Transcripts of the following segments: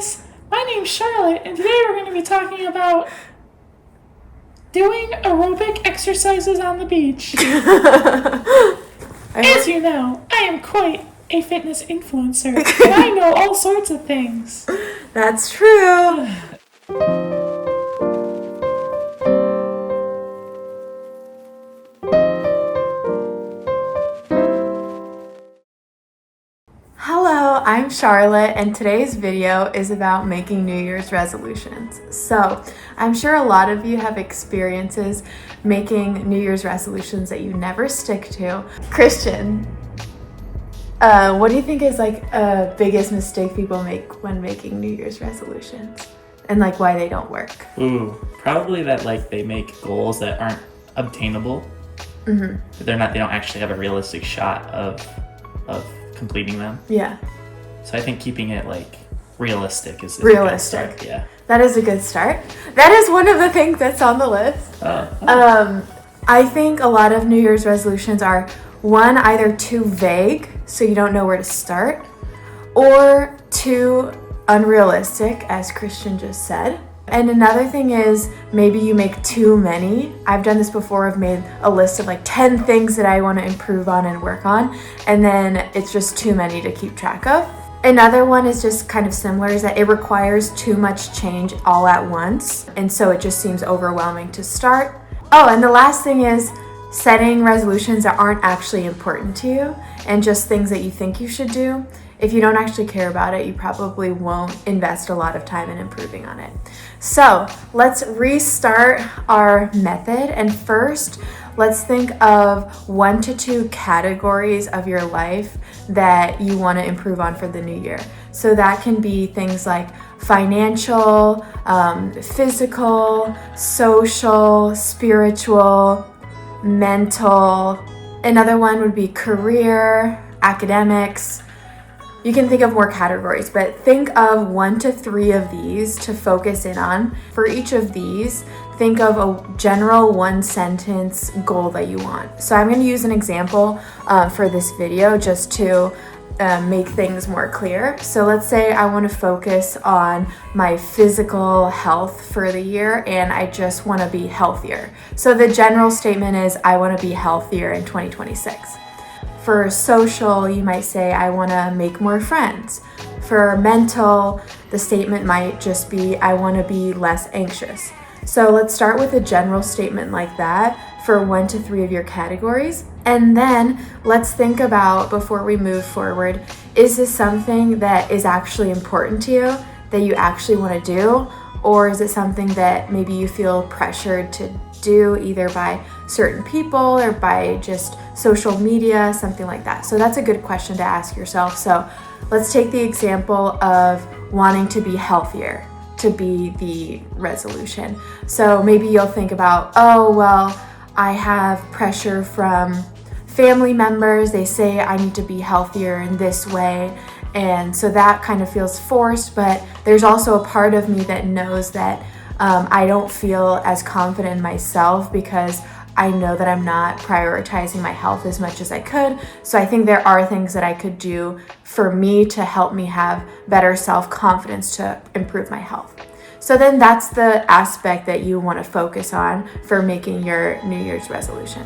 guys, my name's Charlotte, and today we're going to be talking about doing aerobic exercises on the beach. As you know, I am quite a fitness influencer, and I know all sorts of things. That's true. Hello, I'm Charlotte, and today's video is about making New Year's resolutions. So, I'm sure a lot of you have experiences making New Year's resolutions that you never stick to. Christian, what do you think is like a biggest mistake people make when making New Year's resolutions? And like why they don't work? Probably that like they make goals that aren't obtainable. Mm-hmm. They don't actually have a realistic shot of completing them. Yeah. So I think keeping it like realistic is realistic. A good start. Yeah. That is a good start. That is one of the things that's on the list. I think a lot of New Year's resolutions are one, either too vague, so you don't know where to start, or too unrealistic, as Christian just said. And another thing is maybe you make too many. I've done this before. I've made a list of like 10 things that I want to improve on and work on, and then it's just too many to keep track of. Another one is just kind of similar, is that it requires too much change all at once, and so it just seems overwhelming to start. Oh, and the last thing is setting resolutions that aren't actually important to you and just things that you think you should do. If you don't actually care about it, you probably won't invest a lot of time in improving on it. So let's restart our method. And first, let's think of 1 to 2 categories of your life that you want to improve on for the new year. So that can be things like financial, physical, social, spiritual, mental. Another one would be career, academics. You can think of more categories, but think of 1 to 3 of these to focus in on. For each of these, think of a general 1-sentence goal that you want. So I'm going to use an example for this video just to make things more clear. So let's say I want to focus on my physical health for the year and I just want to be healthier. So the general statement is I want to be healthier in 2026. For social, you might say, I want to make more friends. For mental, the statement might just be, I want to be less anxious. So let's start with a general statement like that for 1 to 3 of your categories. And then let's think about, before we move forward, is this something that is actually important to you, that you actually want to do? Or is it something that maybe you feel pressured to do either by certain people or by just social media, something like that? So that's a good question to ask yourself. So let's take the example of wanting to be healthier to be the resolution. So maybe you'll think about, oh, well, I have pressure from family members. They say I need to be healthier in this way. And so that kind of feels forced, but there's also a part of me that knows that I don't feel as confident in myself because I know that I'm not prioritizing my health as much as I could. So I think there are things that I could do for me to help me have better self-confidence to improve my health. So then that's the aspect that you want to focus on for making your New Year's resolution.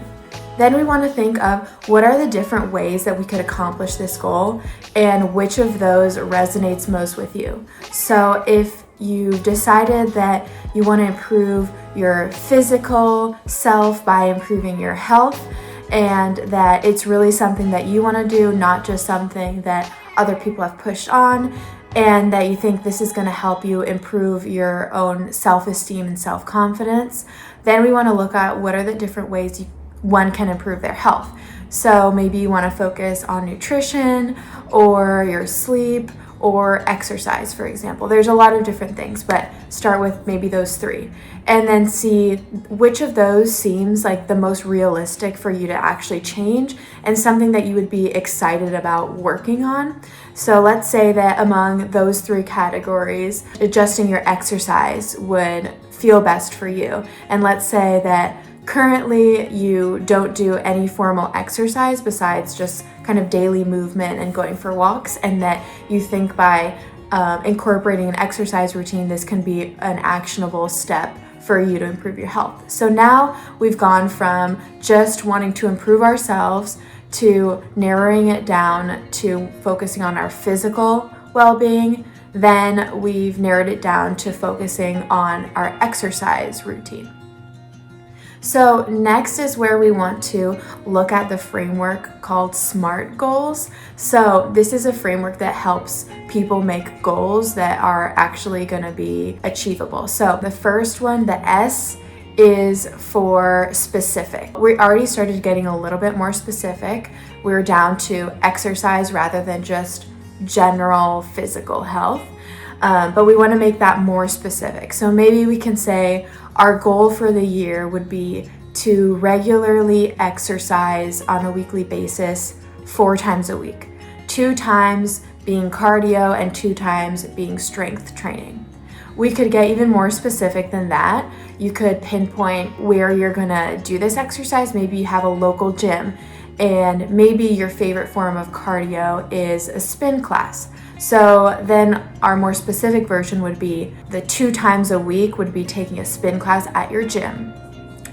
Then we want to think of what are the different ways that we could accomplish this goal and which of those resonates most with you. So if you decided that you want to improve your physical self by improving your health, and that it's really something that you want to do, not just something that other people have pushed on, and that you think this is going to help you improve your own self-esteem and self-confidence, then we want to look at what are the different ways one can improve their health. So maybe you want to focus on nutrition or your sleep or exercise, for example. There's a lot of different things, but start with maybe those 3 and then see which of those seems like the most realistic for you to actually change and something that you would be excited about working on. So let's say that among those 3 categories, adjusting your exercise would feel best for you. And let's say that currently you don't do any formal exercise besides just kind of daily movement and going for walks, and that you think by incorporating an exercise routine, this can be an actionable step for you to improve your health. So now we've gone from just wanting to improve ourselves to narrowing it down to focusing on our physical well-being. Then we've narrowed it down to focusing on our exercise routine. So next is where we want to look at the framework called SMART goals. So this is a framework that helps people make goals that are actually going to be achievable. So the first one, the S, is for specific. We already started getting a little bit more specific. We're down to exercise rather than just general physical health. But we want to make that more specific. So maybe we can say our goal for the year would be to regularly exercise on a weekly basis 4 times a week, 2 times being cardio and 2 times being strength training. We could get even more specific than that. You could pinpoint where you're gonna do this exercise. Maybe you have a local gym, and maybe your favorite form of cardio is a spin class. So then our more specific version would be the 2 times a week would be taking a spin class at your gym.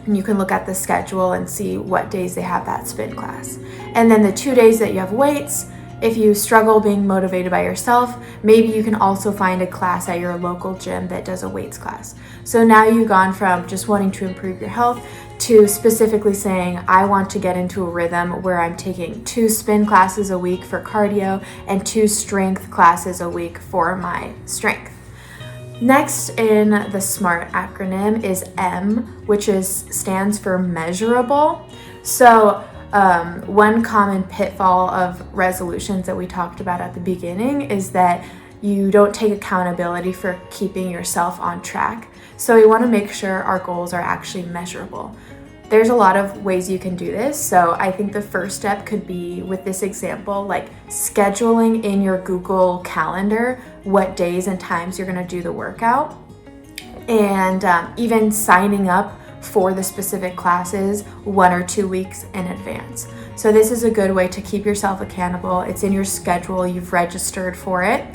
And you can look at the schedule and see what days they have that spin class. And then the 2 days that you have weights, if you struggle being motivated by yourself, maybe you can also find a class at your local gym that does a weights class. So now you've gone from just wanting to improve your health to specifically saying, I want to get into a rhythm where I'm taking 2 spin classes a week for cardio and 2 strength classes a week for my strength. Next in the SMART acronym is M, which stands for measurable. So one common pitfall of resolutions that we talked about at the beginning is that you don't take accountability for keeping yourself on track. So we want to make sure our goals are actually measurable. There's a lot of ways you can do this. So I think the first step could be, with this example, like scheduling in your Google Calendar what days and times you're going to do the workout, and even signing up for the specific classes 1 or 2 weeks in advance. So this is a good way to keep yourself accountable. It's in your schedule, you've registered for it.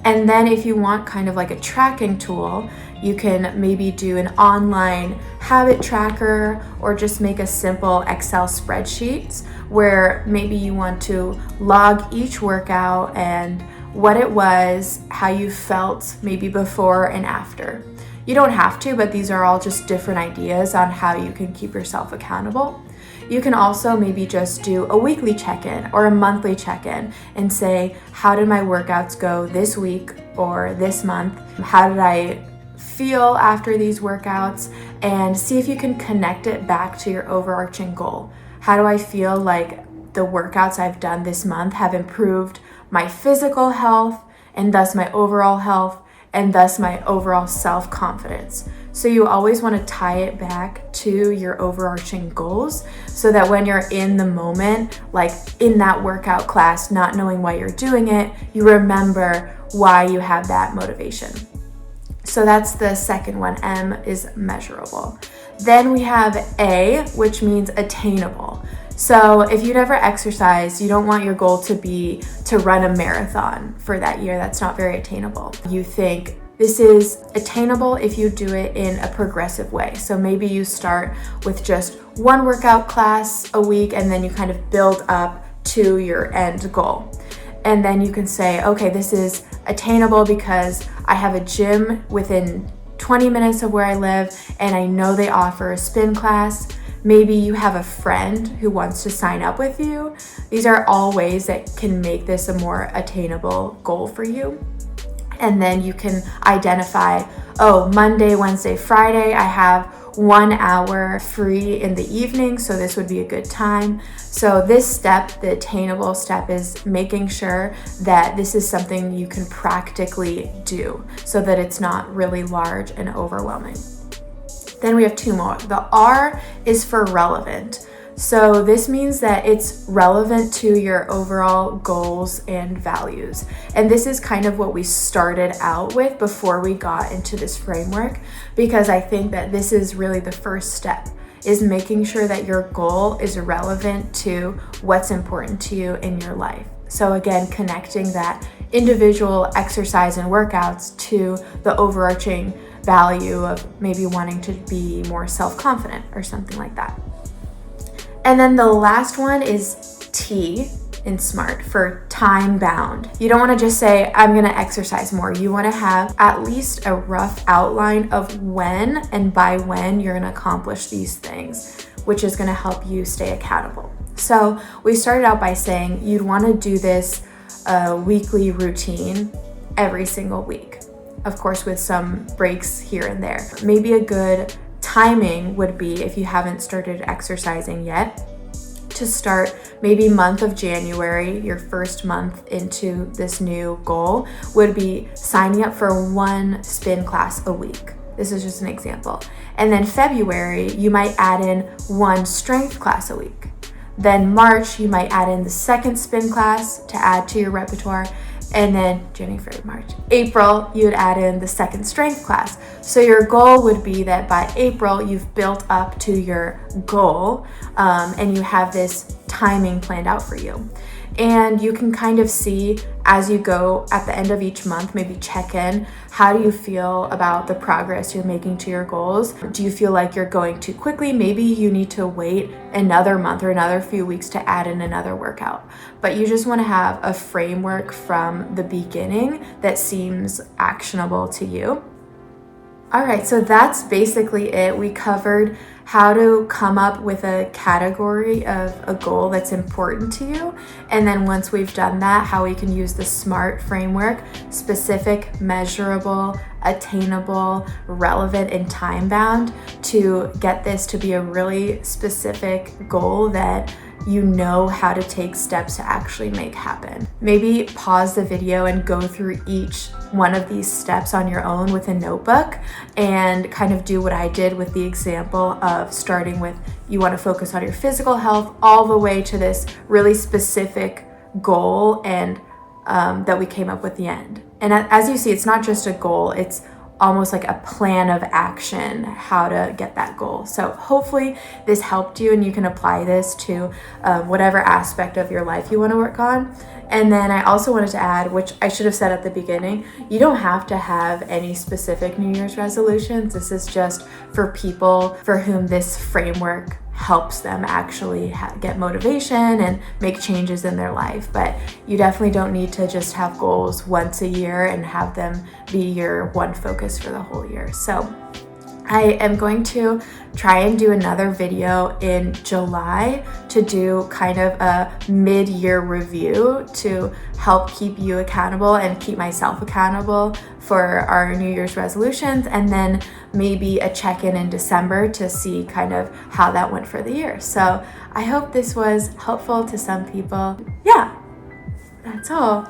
And then if you want kind of like a tracking tool, you can maybe do an online habit tracker or just make a simple Excel spreadsheet where maybe you want to log each workout and what it was, how you felt maybe before and after. You don't have to, but these are all just different ideas on how you can keep yourself accountable. You can also maybe just do a weekly check-in or a monthly check-in and say, how did my workouts go this week or this month? How did I feel after these workouts? And see if you can connect it back to your overarching goal. How do I feel like the workouts I've done this month have improved my physical health and thus my overall health and thus my overall self-confidence? So you always want to tie it back to your overarching goals so that when you're in the moment, like in that workout class, not knowing why you're doing it, you remember why you have that motivation. So that's the second one. M is measurable. Then we have A, which means attainable. So if you never exercise, you don't want your goal to be to run a marathon for that year. That's not very attainable. You think this is attainable if you do it in a progressive way. So maybe you start with just 1 workout class a week and then you kind of build up to your end goal. And then you can say, okay, this is attainable because I have a gym within 20 minutes of where I live and I know they offer a spin class. Maybe you have a friend who wants to sign up with you. These are all ways that can make this a more attainable goal for you. And then you can identify, oh, Monday, Wednesday, Friday, I have 1 hour free in the evening, so this would be a good time. So this step, the attainable step, is making sure that this is something you can practically do so that it's not really large and overwhelming. Then we have 2 more. The R is for relevant. So this means that it's relevant to your overall goals and values. And this is kind of what we started out with before we got into this framework, because I think that this is really the first step, is making sure that your goal is relevant to what's important to you in your life. So again, connecting that individual exercise and workouts to the overarching value of maybe wanting to be more self-confident or something like that. And then the last one is T in SMART for time bound. You don't want to just say, I'm going to exercise more. You want to have at least a rough outline of when and by when you're going to accomplish these things, which is going to help you stay accountable. So we started out by saying you'd want to do this weekly routine every single week. Of course, with some breaks here and there. Maybe a good timing would be, if you haven't started exercising yet, to start maybe month of January, your first month into this new goal, would be signing up for 1 spin class a week. This is just an example. And then February, you might add in 1 strength class a week. Then March, you might add in the 2nd spin class to add to your repertoire. And then January, February, March. April, you would add in the 2nd strength class. So your goal would be that by April, you've built up to your goal, and you have this timing planned out for you. And you can kind of see as you go at the end of each month, maybe check in. How do you feel about the progress you're making to your goals? Do you feel like you're going too quickly? Maybe you need to wait another month or another few weeks to add in another workout. But you just want to have a framework from the beginning that seems actionable to you. All right, so that's basically it. We covered how to come up with a category of a goal that's important to you. And then once we've done that, how we can use the SMART framework: specific, measurable, attainable, relevant, and time bound, to get this to be a really specific goal that you know how to take steps to actually make happen. Maybe pause the video and go through each one of these steps on your own with a notebook and kind of do what I did with the example of starting with, you want to focus on your physical health all the way to this really specific goal and that we came up with the end. And as you see, it's not just a goal, it's almost like a plan of action, how to get that goal. So hopefully this helped you and you can apply this to whatever aspect of your life you want to work on. And then I also wanted to add, which I should have said at the beginning, you don't have to have any specific New Year's resolutions. This is just for people for whom this framework helps them actually get motivation and make changes in their life. But you definitely don't need to just have goals once a year and have them be your one focus for the whole year. So I am going to try and do another video in July to do kind of a mid-year review to help keep you accountable and keep myself accountable for our New Year's resolutions, and then maybe a check-in in December to see kind of how that went for the year. So I hope this was helpful to some people. Yeah, that's all.